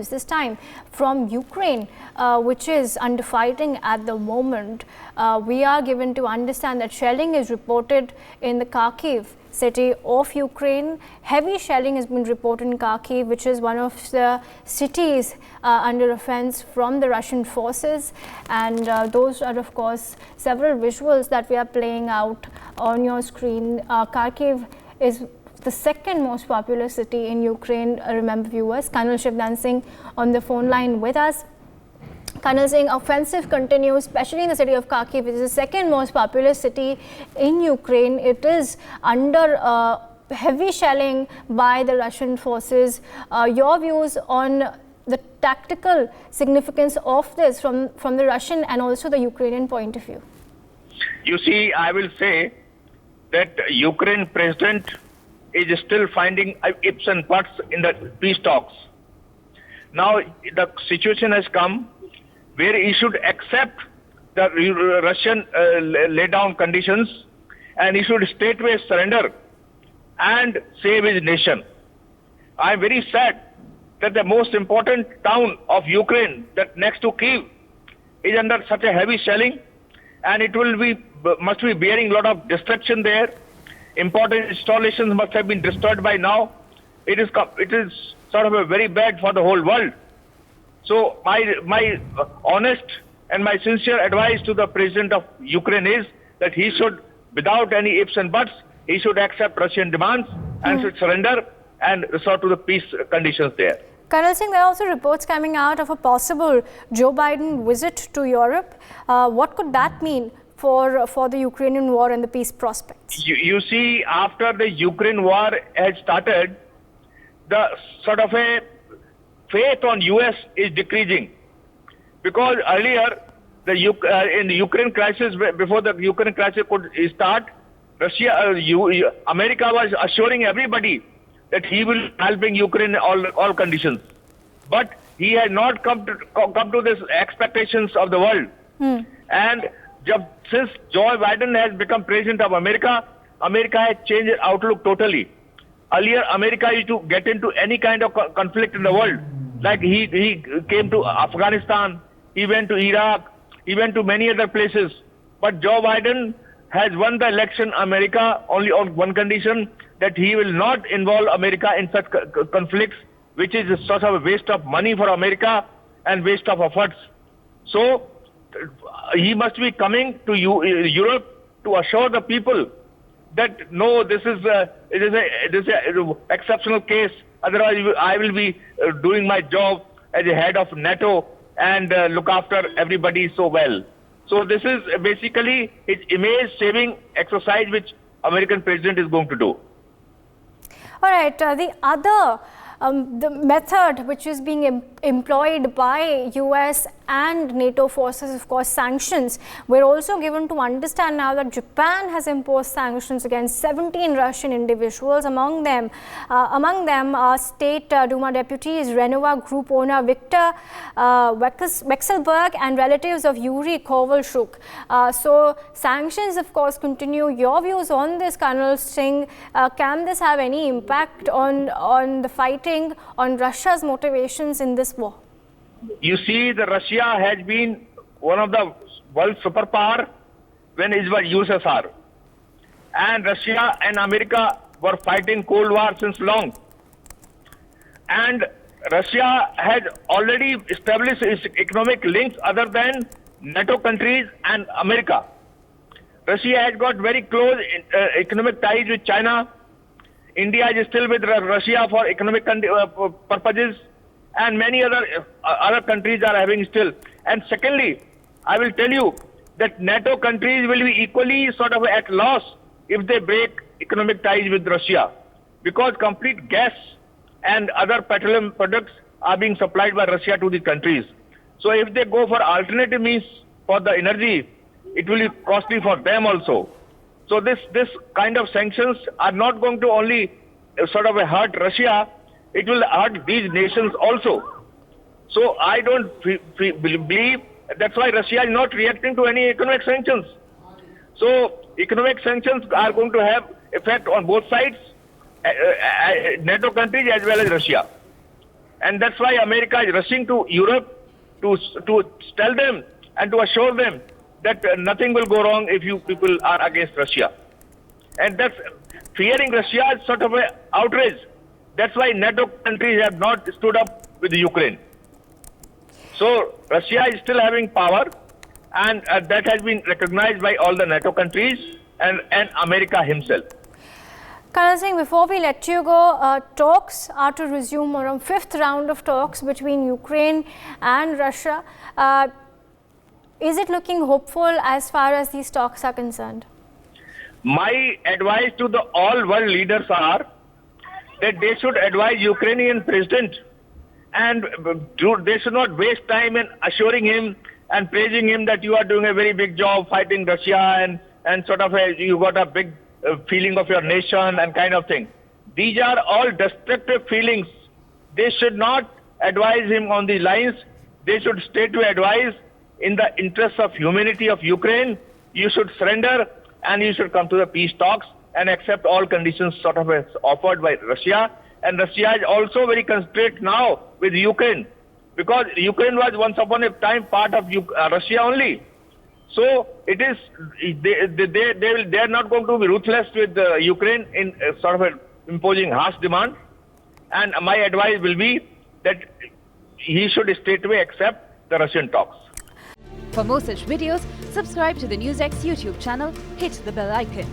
news, this time from Ukraine, which is under fighting at the moment. We are given to understand that shelling is reported in the Kharkiv city of Ukraine. Heavy shelling has been reported in Kharkiv, which is one of the cities under offense from the Russian forces. And those are, of course, several visuals that we are playing out on your screen. Kharkiv is the second most populous city in Ukraine, remember viewers. Colonel Shivdan Singh on the phone line with us. Colonel Singh, offensive continues, especially in the city of Kharkiv, which is the second most populous city in Ukraine. It is under heavy shelling by the Russian forces. Your views on the tactical significance of this from the Russian and also the Ukrainian point of view? You see, I will say that Ukraine president is still finding ifs and buts in the peace talks. Now the situation has come where he should accept the Russian lay-down conditions, and he should straightway surrender and save his nation. I am very sad that the most important town of Ukraine, that next to Kyiv, is under such a heavy shelling, and it must be bearing a lot of destruction there. Important installations must have been destroyed by now. It is sort of a very bad for the whole world. So my honest and my sincere advice to the president of Ukraine is that he should, without any ifs and buts, he should accept Russian demands and should surrender and resort to the peace conditions there. Colonel Singh, there are also reports coming out of a possible Joe Biden visit to Europe. What could that mean for the Ukrainian war and the peace prospects? You see, after the Ukraine war had started, the sort of a faith on US is decreasing, because earlier in the Ukraine crisis, before the Ukraine crisis could start, America was assuring everybody that he will helping Ukraine in all conditions, but he has not come to this expectations of the world. And since Joe Biden has become president of America, America has changed its outlook totally. Earlier, America used to get into any kind of conflict in the world. Like he came to Afghanistan, he went to Iraq, he went to many other places. But Joe Biden has won the election America only on one condition, that he will not involve America in such conflicts, which is a sort of a waste of money for America and waste of efforts. So he must be coming to Europe to assure the people that no, this is an exceptional case. Otherwise, I will be doing my job as a head of NATO and look after everybody so well. So this is basically his image-saving exercise which American president is going to do. All right. The other the method which is being employed by US and NATO forces, of course, sanctions. We're also given to understand now that Japan has imposed sanctions against 17 Russian individuals. Among them are State Duma deputies, Renova Group owner Viktor Vekselberg and relatives of Yuri Kovalchuk. So sanctions, of course, continue. Your views on this, Colonel Singh? Can this have any impact on the fighting, on Russia's motivations in this war? You see, Russia has been one of the world superpower when it was USSR. And Russia and America were fighting Cold War since long. And Russia has already established its economic links other than NATO countries and America. Russia has got very close economic ties with China. India is still with Russia for economic purposes, and many other countries are having still. And secondly, I will tell you that NATO countries will be equally sort of at loss if they break economic ties with Russia, because complete gas and other petroleum products are being supplied by Russia to these countries. So if they go for alternative means for the energy, it will be costly for them also. So this kind of sanctions are not going to only sort of hurt Russia, it will hurt these nations also. So I don't believe, that's why Russia is not reacting to any economic sanctions. So economic sanctions are going to have effect on both sides, NATO countries as well as Russia. And that's why America is rushing to Europe to tell them and to assure them that nothing will go wrong if you people are against Russia. And that's fearing Russia is sort of an outrage. That's why NATO countries have not stood up with Ukraine. So Russia is still having power, and that has been recognized by all the NATO countries and America himself. Colonel Singh, before we let you go, talks are to resume around 5th round of talks between Ukraine and Russia. Is it looking hopeful as far as these talks are concerned? My advice to the all world leaders are that they should advise Ukrainian president, and they should not waste time in assuring him and praising him that you are doing a very big job fighting Russia and sort of you got a big feeling of your nation and kind of thing. These are all destructive feelings. They should not advise him on these lines. They should stay to advise in the interest of humanity of Ukraine. You should surrender and you should come to the peace talks and accept all conditions sort of as offered by Russia. And Russia is also very constrained now with Ukraine, because Ukraine was once upon a time part of Russia only. So it is they are not going to be ruthless with Ukraine in sort of imposing harsh demand. And my advice will be that he should straightaway accept the Russian talks. For more such videos, subscribe to the NewsX YouTube channel, hit the bell icon.